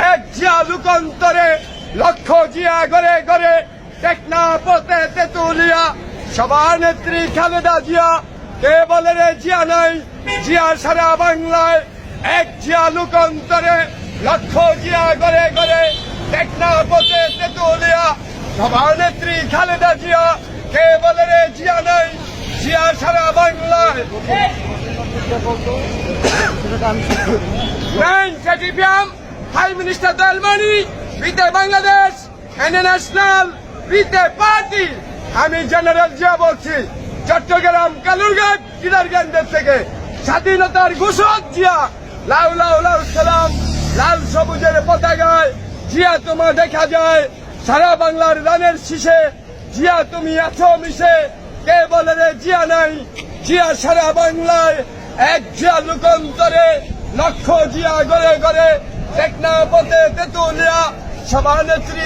এক জিয়া লোকান্তরে লক্ষ জিয়া গড়ে গড়ে টেকনাফতে তেতুলিয়া সভানেত্রী খালেদা জিয়া কে বলে রে জিয়া নাই জিয়া সারা বাংলায় এক জিয়া লোকান্তরে লক্ষ জিয়া গড়ে গড়ে টেকনাফতে তেতুলিয়া সভানেত্রী খালেদা জিয়া কে বলে রে জিয়া নাই জিয়া সারা বাংলায় High Minister Dalmani, with the Bangladesh and the National, with the party. আমি জেনারেল জিয়া বলছি চট্টগ্রাম কালুরঘাট কিলারগঞ্জের থেকে স্বাধীনতার ঘোষক জিয়া লাউ লাউ লাউ সালাম লাল সবুজের পতাকায় জিয়া তোমার দেখা যায় সারা বাংলার রানের শীষে জিয়া তুমি আছো মিশে কে বলে রে জিয়া নাই জিয়া সারা বাংলায় এক জিয়া লোকান্তরে লক্ষ জিয়া গড়ে গড়ে টেকনাফতে তেতুলিয়া সভানেত্রী